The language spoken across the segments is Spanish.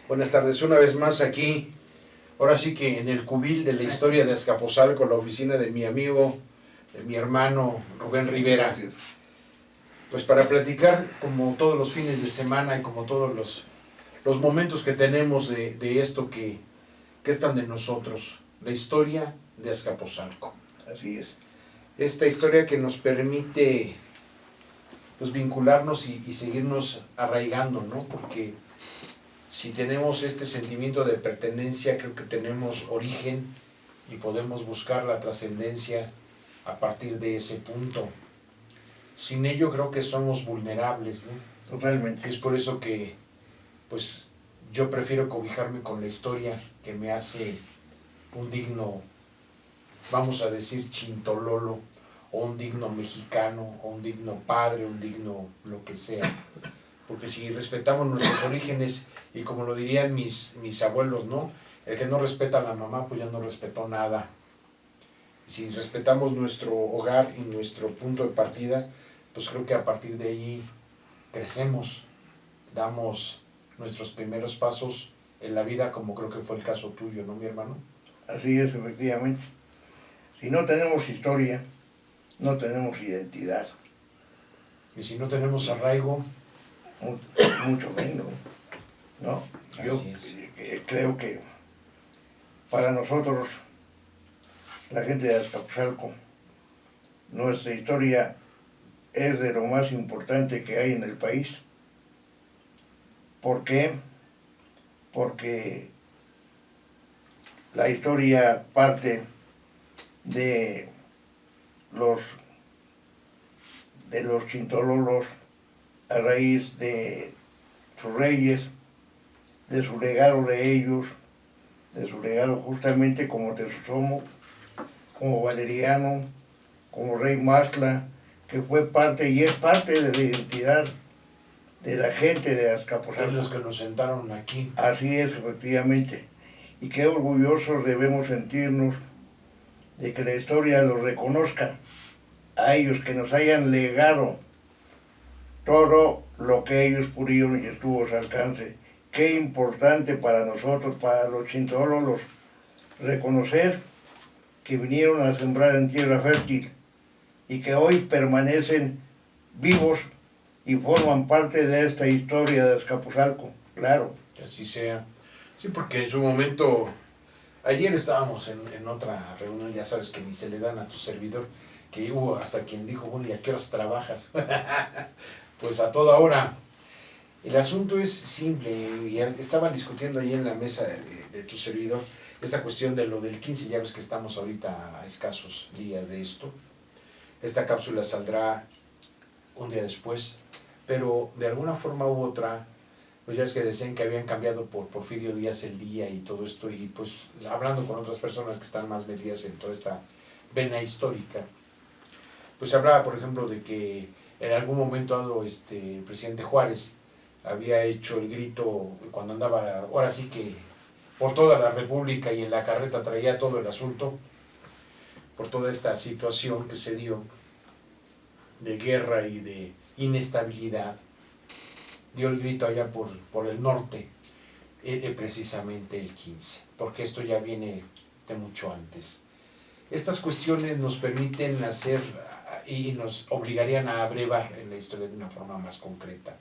Buenas tardes, una vez más aquí, ahora sí que en el cubil de la historia de Azcapotzalco, la oficina de mi amigo, de mi hermano Rubén Rivera, Gracias. pues para platicar como todos los fines de semana y como todos los momentos que tenemos de esto que es tan de nosotros, la historia de Azcapotzalco. Así es. Esta historia que nos permite pues vincularnos y seguirnos arraigando, ¿no? Porque si tenemos este sentimiento de pertenencia, creo que tenemos origen y podemos buscar la trascendencia a partir de ese punto. Sin ello creo que somos vulnerables, ¿no? Totalmente. Y es por eso que pues yo prefiero cobijarme con la historia que me hace un digno, vamos a decir, chintololo, o un digno mexicano, o un digno padre, un digno lo que sea. Porque si respetamos nuestros orígenes, y como lo dirían mis abuelos, ¿no? El que no respeta a la mamá, pues ya no respetó nada. Si respetamos nuestro hogar y nuestro punto de partida, pues creo que a partir de ahí crecemos, damos nuestros primeros pasos en la vida, como creo que fue el caso tuyo, ¿no, mi hermano? Así es, efectivamente. Si no tenemos historia, no tenemos identidad. Y si no tenemos arraigo, Mucho menos, ¿no? Yo así es. creo que para nosotros, la gente de Azcapotzalco, nuestra historia es de lo más importante que hay en el país. ¿Por qué? Porque la historia parte de los, de los chintololos a raíz de sus reyes, de su legado de ellos, de su legado justamente como Tezosomoc, como Valeriano, como Rey Maxtla, que fue parte y es parte de la identidad de la gente de Azcapotzalco. Es los que nos sentaron aquí. Así es, efectivamente. Y qué orgullosos debemos sentirnos de que la historia los reconozca a ellos, que nos hayan legado todo lo que ellos pudieron y estuvo a su alcance. Qué importante para nosotros, para los chintololos, reconocer que vinieron a sembrar en tierra fértil y que hoy permanecen vivos y forman parte de esta historia de Azcapotzalco, claro. Que así sea. Sí, porque en su momento, ayer estábamos en otra reunión, ya sabes que ni se le dan a tu servidor, que hubo hasta quien dijo, bueno, ¿y a qué horas trabajas? Pues a toda hora. El asunto es simple, y estaban discutiendo ahí en la mesa de tu servidor esta cuestión de lo del 15, ya ves que estamos ahorita a escasos días de esto. Esta cápsula saldrá un día después, pero de alguna forma u otra, pues ya es que decían que habían cambiado por Porfirio Díaz el día y todo esto, y pues hablando con otras personas que están más metidas en toda esta vena histórica, pues se hablaba, por ejemplo, de que en algún momento dado el presidente Juárez había hecho el grito cuando andaba, ahora sí que por toda la República y en la carreta traía todo el asunto, por toda esta situación que se dio de guerra y de inestabilidad, dio el grito allá por el norte, precisamente el 15, porque esto ya viene de mucho antes. Estas cuestiones nos permiten hacer y nos obligarían a abrevar en la historia de una forma más concreta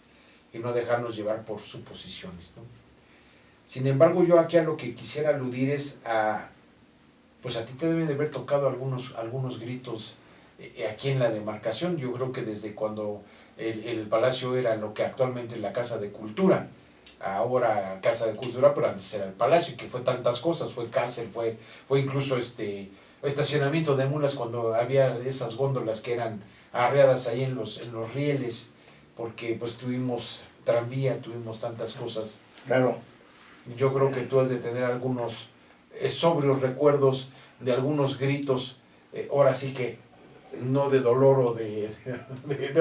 y no dejarnos llevar por suposiciones, ¿no? Sin embargo, yo aquí a lo que quisiera aludir es a, pues a ti te deben de haber tocado algunos gritos aquí en la demarcación. Yo creo que desde cuando el palacio era lo que actualmente es la Casa de Cultura, ahora Casa de Cultura, pero antes era el palacio, que fue tantas cosas, fue cárcel, fue incluso estacionamiento de mulas cuando había esas góndolas que eran arreadas ahí en los rieles, porque pues tuvimos tranvía, tuvimos tantas cosas. Claro. Yo creo que tú has de tener algunos sobrios recuerdos de algunos gritos, ahora sí que no de dolor o de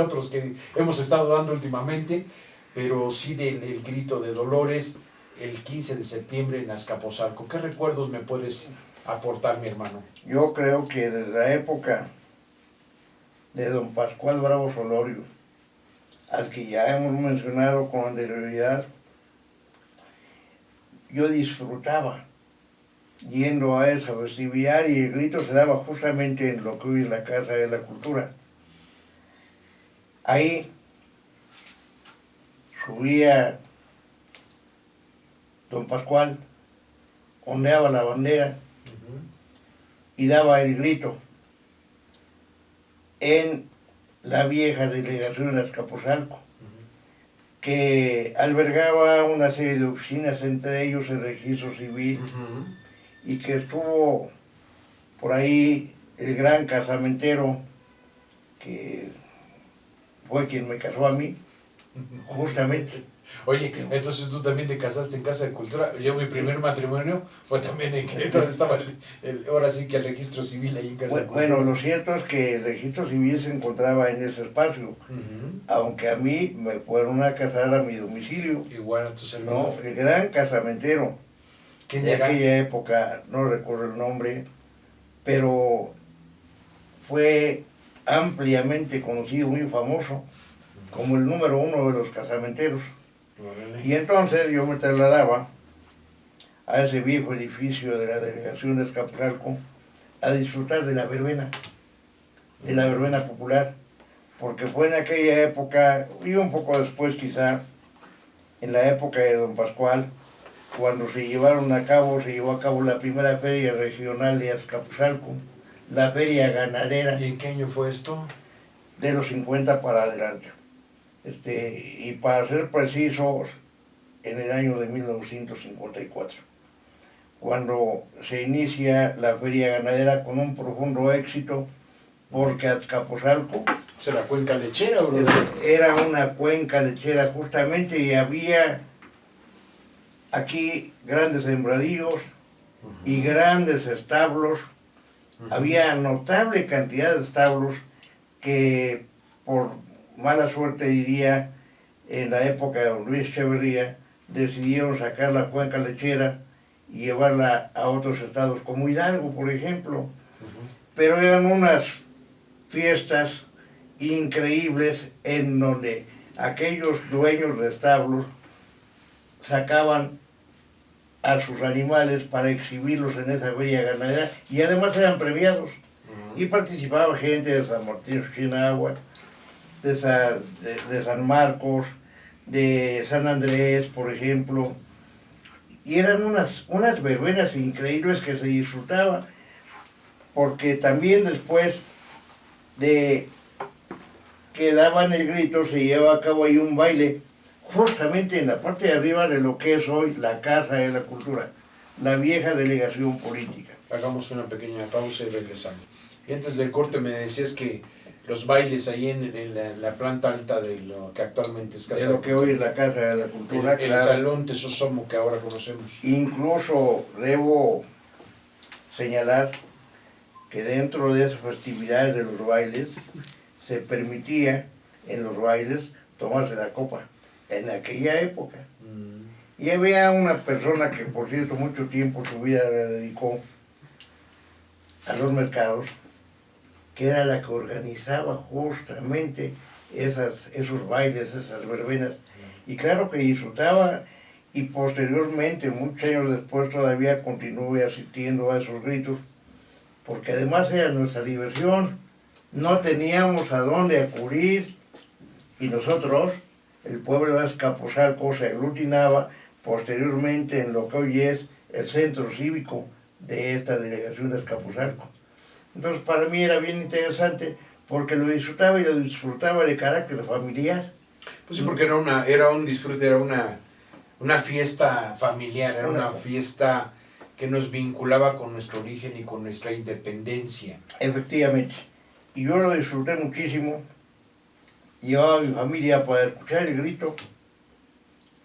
otros que hemos estado dando últimamente, pero sí del grito de Dolores el 15 de septiembre en Azcapotzalco. ¿Qué recuerdos me puedes aportar, mi hermano? Yo creo que desde la época de don Pascual Bravo Solorio, al que ya hemos mencionado con anterioridad, yo disfrutaba yendo a esa festividad y el grito se daba justamente en lo que hoy es la Casa de la Cultura. Ahí subía don Pascual, ondeaba la bandera y daba el grito en la vieja delegación de Azcapotzalco, que albergaba una serie de oficinas, entre ellos el registro civil, y que estuvo por ahí el gran casamentero, que fue quien me casó a mí, justamente. Oye, entonces tú también te casaste en Casa de Cultura. Yo mi primer matrimonio fue también en que entonces estaba ahora sí que el registro civil ahí en Casa de Cultura. Bueno, lo cierto es que el registro civil se encontraba en ese espacio, aunque a mí me fueron a casar a mi domicilio. Igual a tu servidor. No, el gran casamentero de aquella época, no recuerdo el nombre, pero fue ampliamente conocido, muy famoso, como el número 1 de los casamenteros. Y entonces yo me trasladaba a ese viejo edificio de la delegación de Azcapotzalco a disfrutar de la verbena popular, porque fue en aquella época, y un poco después quizá, en la época de don Pascual, cuando se llevó a cabo la primera feria regional de Azcapotzalco, la feria ganadera. ¿Y en qué año fue esto? De los 50 para adelante. Y para ser precisos, en el año de 1954, cuando se inicia la feria ganadera con un profundo éxito, porque Azcapotzalco ¿Será cuenca lechera, bro? Era una cuenca lechera justamente, y había aquí grandes sembradíos y grandes establos. Había notable cantidad de establos que, por mala suerte diría, en la época de don Luis Echeverría, decidieron sacar la cuenca lechera y llevarla a otros estados, como Hidalgo, por ejemplo. Pero eran unas fiestas increíbles en donde aquellos dueños de establos sacaban a sus animales para exhibirlos en esa feria ganadera, y además eran premiados. Y participaba gente de San Martín Chinagua, de San Marcos, de San Andrés, por ejemplo, y eran unas verbenas increíbles que se disfrutaban, porque también después de que daban el grito se llevaba a cabo ahí un baile, justamente en la parte de arriba de lo que es hoy la Casa de la Cultura, la vieja delegación política. Hagamos una pequeña pausa y regresamos. Y antes del corte me decías que los bailes ahí en la planta alta de lo que actualmente es Casa de lo que hoy es la Casa de la Cultura, el Salón Tesosomo que ahora conocemos. Incluso debo señalar que dentro de esas festividades de los bailes se permitía en los bailes tomarse la copa, en aquella época. Y había una persona que, por cierto, mucho tiempo su vida la dedicó a los mercados, que era la que organizaba justamente esos bailes, esas verbenas. Y claro que disfrutaba, y posteriormente, muchos años después, todavía continué asistiendo a esos gritos, porque además era nuestra diversión. No teníamos a dónde acudir, y nosotros, el pueblo de Azcapotzalco, se aglutinaba posteriormente en lo que hoy es el centro cívico de esta delegación de Azcapotzalco. Entonces para mí era bien interesante, porque lo disfrutaba, y lo disfrutaba de carácter familiar. Pues sí, porque era un disfrute, era una fiesta familiar, era una fiesta que nos vinculaba con nuestro origen y con nuestra independencia. Efectivamente. Y yo lo disfruté muchísimo. Llevaba a mi familia para escuchar el grito.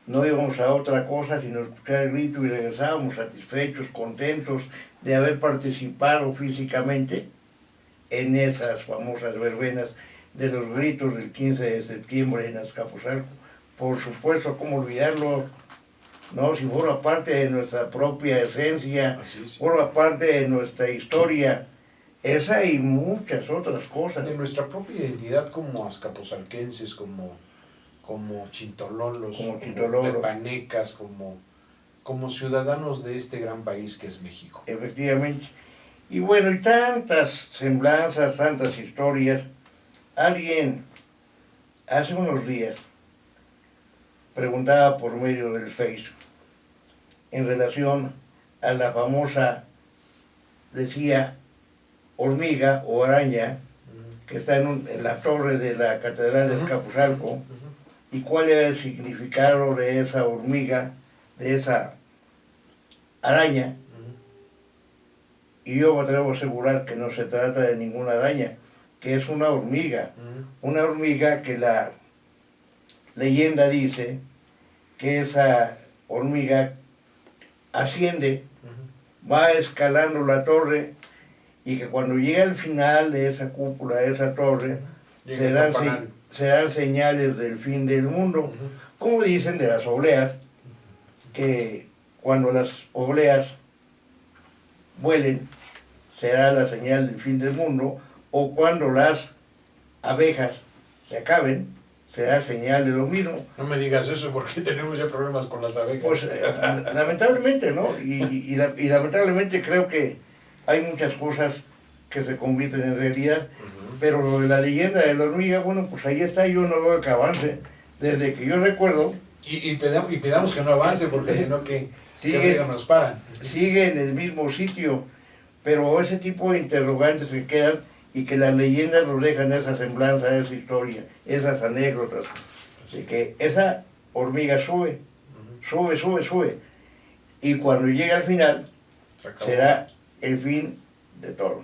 No íbamos a otra cosa sino escuchar el grito, y regresábamos satisfechos, contentos de haber participado físicamente en esas famosas verbenas de los gritos del 15 de septiembre en Azcapotzalco. Por supuesto, ¿cómo olvidarlo? ¿No? Si forma parte de nuestra propia esencia, forma parte de nuestra historia, esa y muchas otras cosas. De nuestra propia identidad como azcapotzalquenses, como chintololos, como tepanecas, como como ciudadanos de este gran país que es México. Efectivamente. Y bueno, y tantas semblanzas, tantas historias. Alguien hace unos días preguntaba por medio del Facebook en relación a la famosa, decía, hormiga o araña que está en la torre de la Catedral de Azcapotzalco, y cuál era el significado de esa hormiga, de esa araña. Y yo me atrevo a asegurar que no se trata de ninguna araña, que es una hormiga que la leyenda dice que esa hormiga asciende, va escalando la torre, y que cuando llega al final de esa cúpula, de esa torre, serán señales del fin del mundo. Como dicen de las obleas, que cuando las obleas vuelen, será la señal del fin del mundo, o cuando las abejas se acaben, será señal de lo mismo. No me digas eso porque tenemos ya problemas con las abejas. Pues lamentablemente, ¿no? Y lamentablemente creo que hay muchas cosas que se convierten en realidad, pero lo de la leyenda de la hormiga, bueno, pues ahí está, yo no veo que avance, desde que yo recuerdo. Y pidamos que no avance, porque si no que nos paran. Sigue en el mismo sitio, pero ese tipo de interrogantes que quedan, y que las leyendas nos dejan esa semblanza, esa historia, esas anécdotas, de que esa hormiga sube, y cuando llega al final, será el fin de todo,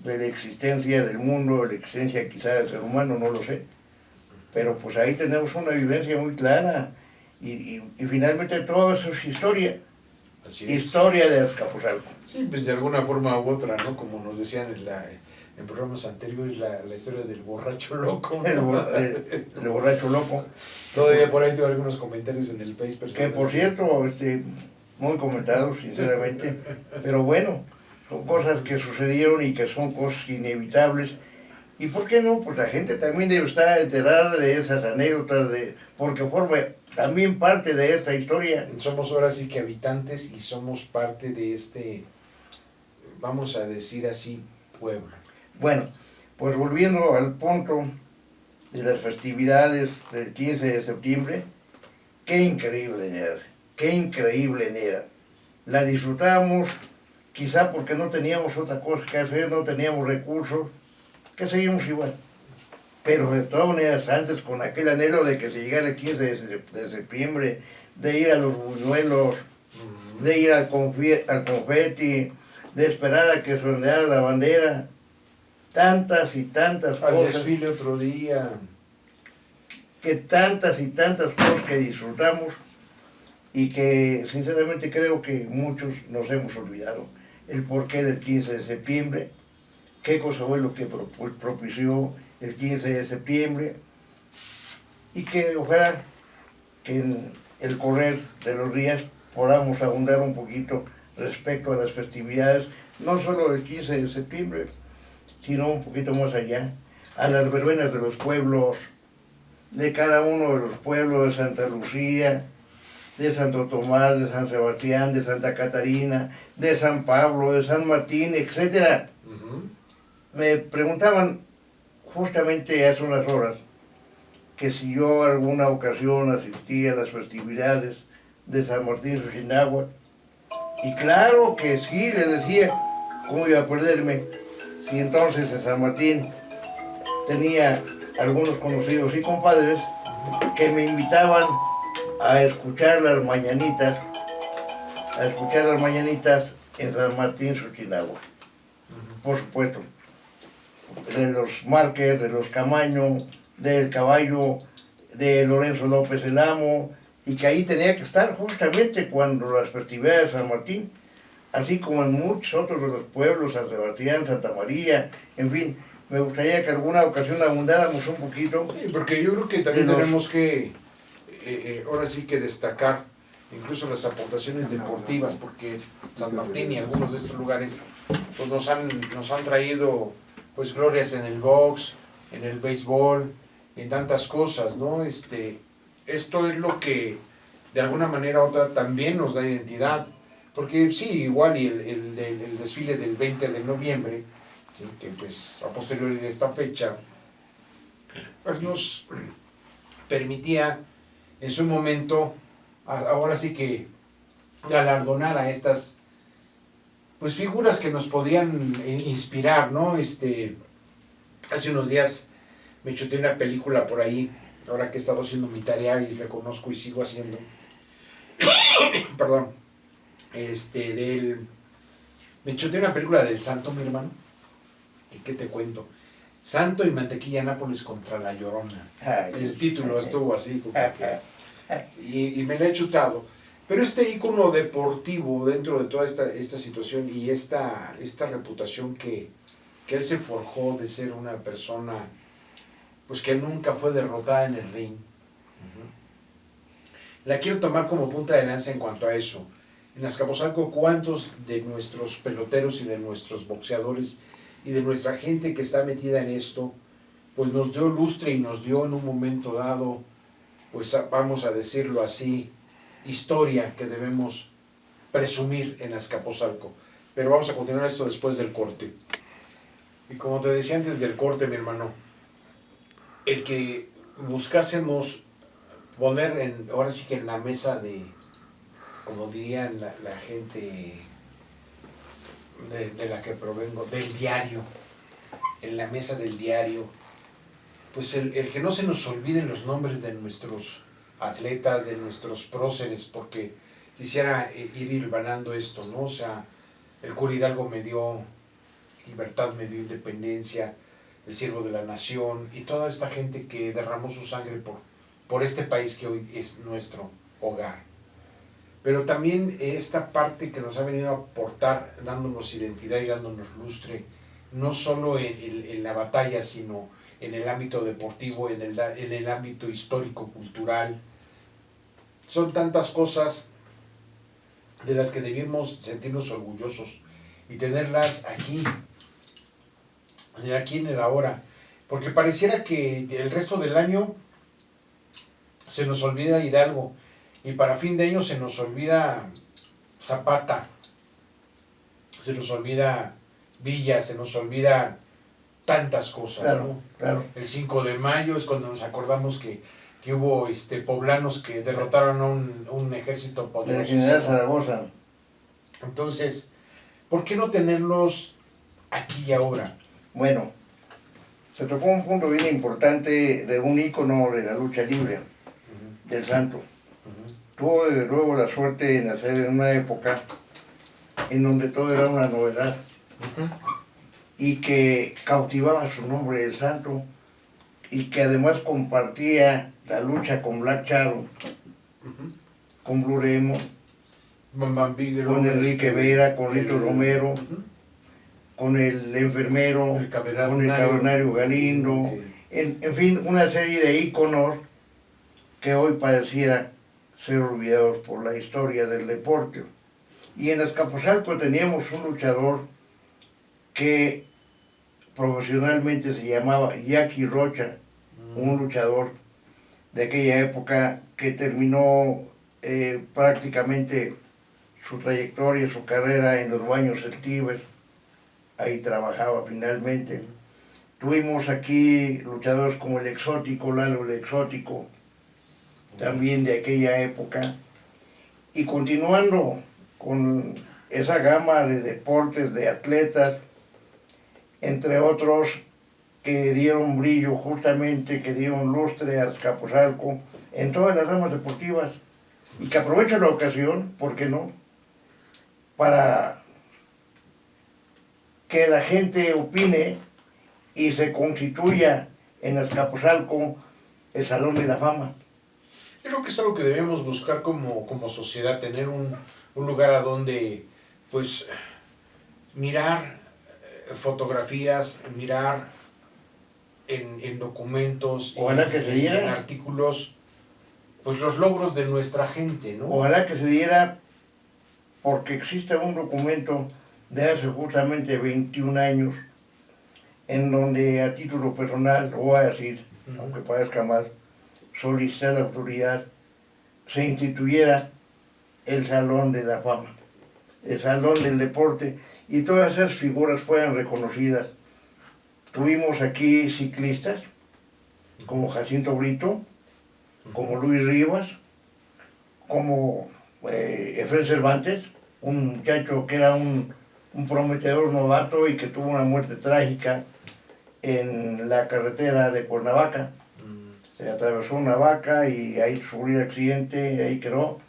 de la existencia del mundo, de la existencia quizá del ser humano, no lo sé, pero pues ahí tenemos una vivencia muy clara, y finalmente todo eso es historia. Historia de Azcapotzalco. Sí, pues de alguna forma u otra, ¿no? Como nos decían en programas anteriores, la historia del borracho loco, ¿no? El borracho loco. Todavía por ahí tengo algunos comentarios en el Face personal. Que por cierto, muy comentados, sinceramente, pero bueno, son cosas que sucedieron y que son cosas inevitables. ¿Y por qué no? Pues la gente también debe estar enterada de esas anécdotas, porque forma también parte de esta historia. Somos ahora sí que habitantes y somos parte de este, vamos a decir así, pueblo. Bueno, pues volviendo al punto de las festividades del 15 de septiembre, qué increíble era. La disfrutamos, quizá porque no teníamos otra cosa que hacer, no teníamos recursos, que seguimos igual. Pero de todas maneras, antes con aquel anhelo de que se llegara el 15 de septiembre, de ir a los buñuelos, de ir al confeti, de esperar a que sonara la bandera, tantas y tantas cosas. Al desfile otro día. Que tantas y tantas cosas que disfrutamos, y que sinceramente creo que muchos nos hemos olvidado. El porqué del 15 de septiembre, qué cosa fue lo que propició el 15 de septiembre, y que ojalá que en el correr de los días podamos abundar un poquito respecto a las festividades, no solo del 15 de septiembre, sino un poquito más allá, a las verbenas de los pueblos, de cada uno de los pueblos, de Santa Lucía, de Santo Tomás, de San Sebastián, de Santa Catarina, de San Pablo, de San Martín, etc. Me preguntaban justamente hace unas horas que si yo alguna ocasión asistía a las festividades de San Martín Xochitl, y claro que sí, les decía, ¿cómo iba a perderme? Si entonces en San Martín tenía algunos conocidos y compadres que me invitaban a escuchar las mañanitas en San Martín Xochitl. Por supuesto, de los Márquez, de los Camaño, del Caballo, de Lorenzo López el Amo, y que ahí tenía que estar justamente cuando las festividades de San Martín, así como en muchos otros de los pueblos, San Sebastián, Santa María, en fin. Me gustaría que alguna ocasión abundáramos un poquito. Sí, porque yo creo que también tenemos que, ahora sí que destacar incluso las aportaciones deportivas, porque San Martín y algunos de estos lugares pues nos han traído pues glorias en el box, en el béisbol, en tantas cosas, ¿no? Esto es lo que de alguna manera u otra también nos da identidad, porque sí, igual y el desfile del 20 de noviembre, ¿sí? Que pues a posteriori de esta fecha, pues nos permitía en su momento, ahora sí que galardonar a estas pues figuras que nos podían inspirar, ¿no? Hace unos días me chuté una película por ahí, ahora que he estado haciendo mi tarea y reconozco y sigo haciendo, perdón, me chuté una película del Santo, mi hermano, y qué te cuento, Santo y Mantequilla Nápoles contra La Llorona. Ay, El título estuvo así, como y me la he chutado. Pero este ícono deportivo dentro de toda esta situación y esta reputación que él se forjó de ser una persona pues que nunca fue derrotada en el ring, la quiero tomar como punta de lanza en cuanto a eso. En Azcapotzalco, ¿cuántos de nuestros peloteros y de nuestros boxeadores y de nuestra gente que está metida en esto, pues nos dio lustre y nos dio en un momento dado, pues vamos a decirlo así, historia que debemos presumir en Azcapotzalco? Pero vamos a continuar esto después del corte. Y como te decía antes del corte, mi hermano, el que buscásemos poner ahora sí que en la mesa de, como dirían la gente de la que provengo, del diario, en la mesa del diario, pues el que no se nos olviden los nombres de nuestros atletas, de nuestros próceres, porque quisiera ir hilvanando esto, ¿no? O sea, el cura Hidalgo me dio libertad, me dio independencia, el siervo de la nación y toda esta gente que derramó su sangre por este país que hoy es nuestro hogar. Pero también esta parte que nos ha venido a aportar, dándonos identidad y dándonos lustre, no solo en la batalla, sino en el ámbito deportivo, en el ámbito histórico, cultural. Son tantas cosas de las que debemos sentirnos orgullosos y tenerlas aquí en el ahora, porque pareciera que el resto del año se nos olvida Hidalgo y para fin de año se nos olvida Zapata, se nos olvida Villa, se nos olvida tantas cosas, claro, ¿no? Claro. El 5 de mayo es cuando nos acordamos que hubo poblanos que derrotaron a un ejército De la General poderoso. Zaragoza. Entonces, ¿por qué no tenerlos aquí y ahora? Bueno, se tocó un punto bien importante de un ícono de la lucha libre, del Santo. Tuvo desde luego la suerte de nacer en una época en donde todo era una novedad y que cautivaba su nombre, el Santo, y que además compartía la lucha con Black Charo, con Blue Demon, con Enrique Vera, con Rito Romero, con el enfermero, con el cavernario Galindo, en fin, una serie de íconos que hoy pareciera ser olvidados por la historia del deporte. Y en Azcapotzalco teníamos un luchador que profesionalmente se llamaba Jackie Rocha, un luchador de aquella época que terminó prácticamente su trayectoria, su carrera en los baños del Tíber. Ahí trabajaba finalmente. Tuvimos aquí luchadores como el Exótico, Lalo el Exótico, también de aquella época. Y continuando con esa gama de deportes, de atletas, entre otros que dieron brillo justamente, que dieron lustre a Azcapotzalco en todas las ramas deportivas. Y que aprovecho la ocasión, ¿por qué no?, para que la gente opine y se constituya en Azcapotzalco el Salón de la Fama. Creo que es algo que debemos buscar como sociedad, tener un lugar a donde pues mirar fotografías, mirar en documentos, Ojalá que se diera, en artículos, pues los logros de nuestra gente, ¿no? Ojalá que se diera, porque existe un documento de hace justamente 21 años, en donde a título personal, lo voy a decir, aunque parezca mal, solicité a la autoridad se instituyera el Salón de la Fama, el Salón del Deporte, y todas esas figuras fueran reconocidas. Tuvimos aquí ciclistas, como Jacinto Brito, como Luis Rivas, como Efrén Cervantes, un muchacho que era un prometedor novato y que tuvo una muerte trágica en la carretera de Cuernavaca. Se atravesó una vaca y ahí sufrió un accidente y ahí quedó.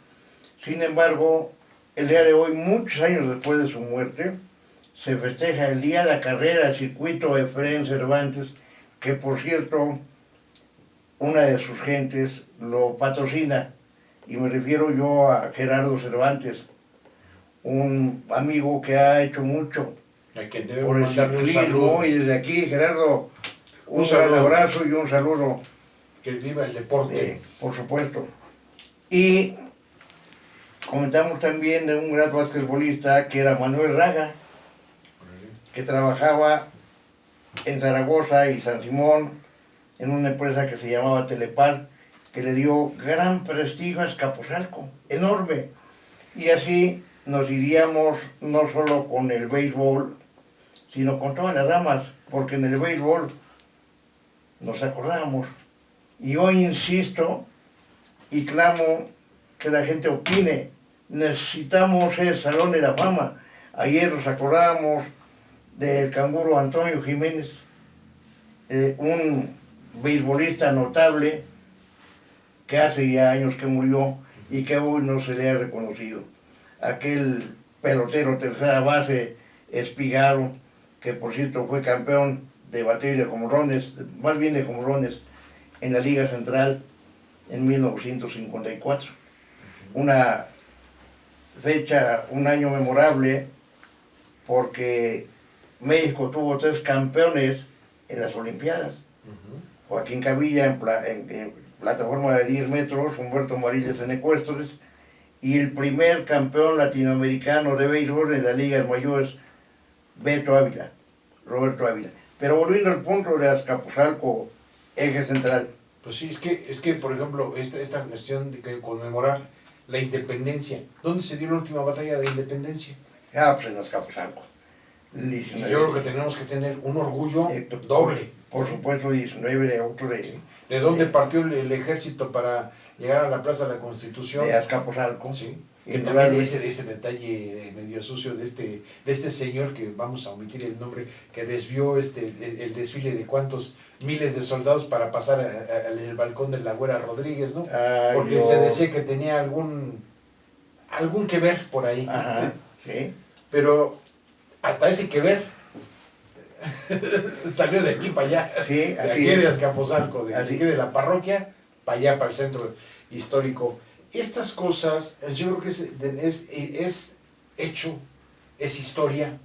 Sin embargo, el día de hoy, muchos años después de su muerte, se festeja el día de la carrera, el circuito Efrén Cervantes, que por cierto, una de sus gentes lo patrocina, y me refiero yo a Gerardo Cervantes, un amigo que ha hecho mucho por el ciclismo, y desde aquí, Gerardo, un gran abrazo y un saludo. Que viva el deporte. Por supuesto. Y comentamos también de un gran basquetbolista que era Manuel Raga, que trabajaba en Zaragoza y San Simón en una empresa que se llamaba Telepar, que le dio gran prestigio a Azcapotzalco, enorme. Y así nos iríamos no solo con el béisbol, sino con todas las ramas, porque en el béisbol nos acordamos. Y hoy insisto y clamo que la gente opine. Necesitamos el Salón de la Fama. Ayer nos acordábamos del canguro Antonio Jiménez, un beisbolista notable que hace ya años que murió y que hoy no se le ha reconocido. Aquel pelotero tercera base, Espigaro, que por cierto fue campeón de bateo de jonrones, más bien de jonrones, en la Liga Central en 1954. Una fecha, un año memorable, porque México tuvo 3 campeones en las Olimpiadas. Joaquín Cavilla en plataforma de 10 metros, Humberto Marílez en ecuestres, y el primer campeón latinoamericano de béisbol en la Liga de Mayores, Roberto Ávila. Pero volviendo al punto de Azcapotzalco, eje central. Pues sí, es que por ejemplo, esta cuestión de conmemorar la independencia. ¿Dónde se dio la última batalla de independencia? Pues en Azcapotzalco. Y yo creo que tenemos que tener un orgullo doble. Por supuesto, 19 de octubre. Sí. ¿De dónde partió el ejército para llegar a la Plaza de la Constitución? De Azcapotzalco. Sí. Que también ese detalle medio sucio de este señor, que vamos a omitir el nombre, que desvió el desfile de cuántos miles de soldados para pasar al balcón de la Güera Rodríguez, ¿no? Porque se decía que tenía algún que ver por ahí. Ajá, sí. Pero hasta ese que ver salió de aquí para allá, sí, de aquí de Azcapotzalco, de aquí de la parroquia para allá, para el centro histórico. Estas cosas, yo creo que es hecho, es historia,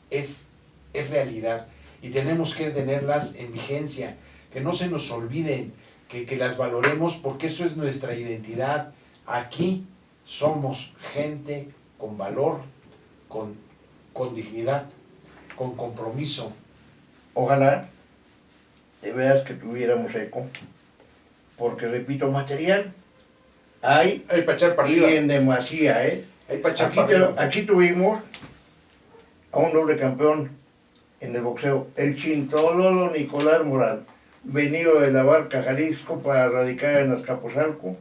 es realidad, y tenemos que tenerlas en vigencia, que no se nos olviden, que las valoremos, porque eso es nuestra identidad. Aquí somos gente con valor, con dignidad, con compromiso. Ojalá de veras que tuviéramos eco, porque repito, material hay para echar partida. Y en demasía, Hay para echar partida. Aquí tuvimos a un doble campeón en el boxeo, el Chintololo Nicolás Morán, venido de la Barca, Jalisco, para radicar en Azcapotzalco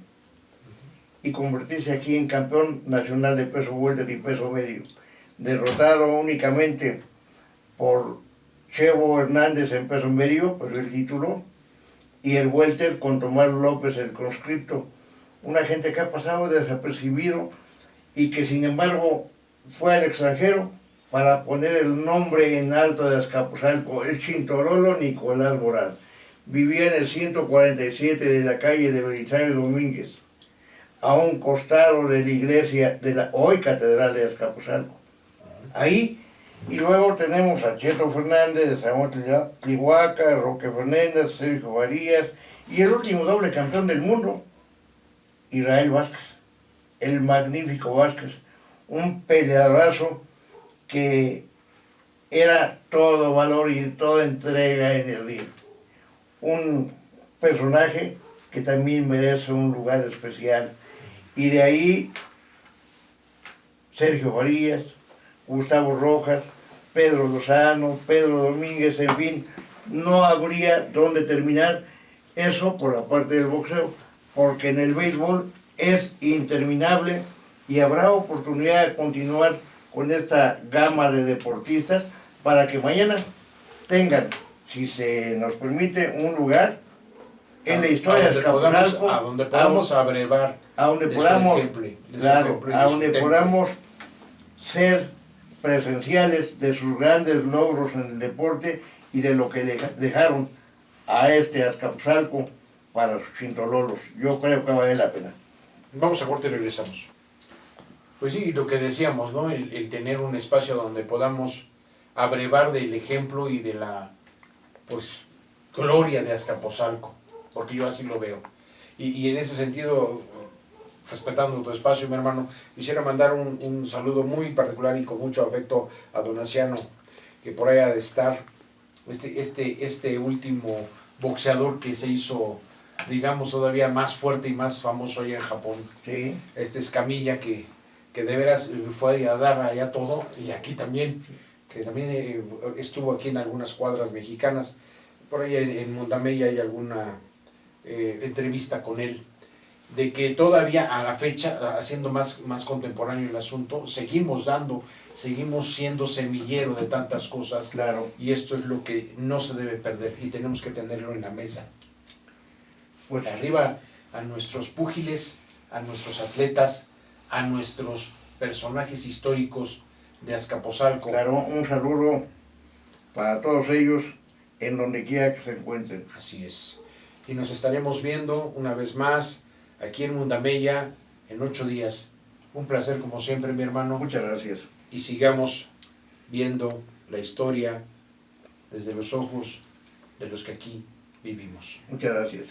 y convertirse aquí en campeón nacional de peso welter y peso medio, derrotado únicamente por Chevo Hernández en peso medio, pues el título, y el welter con Tomás López, el conscripto, una gente que ha pasado desapercibido y que sin embargo fue al extranjero para poner el nombre en alto de Azcapotzalco, el Chintololo Nicolás Morán. Vivía en el 147 de la calle de Belisario Domínguez, a un costado de la iglesia de la hoy catedral de Azcapotzalco. Ahí, y luego tenemos a Cheto Fernández de San Tlihuaca, Roque Fernández, Sergio Varías, y el último doble campeón del mundo, Israel Vázquez, el magnífico Vázquez, un peleadorazo que era todo valor y toda entrega en el ring. Un personaje que también merece un lugar especial. Y de ahí Sergio Farías, Gustavo Rojas, Pedro Lozano, Pedro Domínguez, en fin, no habría dónde terminar eso por la parte del boxeo, porque en el béisbol es interminable y habrá oportunidad de continuar con esta gama de deportistas para que mañana tengan, si se nos permite, un lugar en la historia de Azcapotzalco, a donde podamos abrevar a donde de su podamos, ejemplo, de su claro, ejemplo y a de su donde templo. podamos ser presenciales de sus grandes logros en el deporte y de lo que le dejaron a este Azcapotzalco para sus chintololos. Yo creo que vale la pena. Vamos a corte y regresamos. Pues sí, lo que decíamos, ¿no? El tener un espacio donde podamos abrevar del ejemplo y de la, pues, gloria de Azcapotzalco, porque yo así lo veo. Y en ese sentido, respetando tu espacio, mi hermano, quisiera mandar un saludo muy particular y con mucho afecto a Donaciano, que por ahí ha de estar, este último boxeador que se hizo, digamos, todavía más fuerte y más famoso allá en Japón. Sí. Escamilla que de veras fue a dar allá todo, y aquí también, que también estuvo aquí en algunas cuadras mexicanas. Por ahí en Montamella hay alguna entrevista con él, de que todavía a la fecha, haciendo más contemporáneo el asunto, seguimos siendo semillero de tantas cosas. Claro. Y esto es lo que no se debe perder y tenemos que tenerlo en la mesa. Pues, arriba a nuestros púgiles, a nuestros atletas, a nuestros personajes históricos de Azcapotzalco. claro, un saludo para todos ellos en donde quiera que se encuentren. Así es. Y nos estaremos viendo una vez más aquí en Mundamella en 8 días. Un placer como siempre, mi hermano. Muchas gracias. Y sigamos viendo la historia desde los ojos de los que aquí vivimos. Muchas gracias.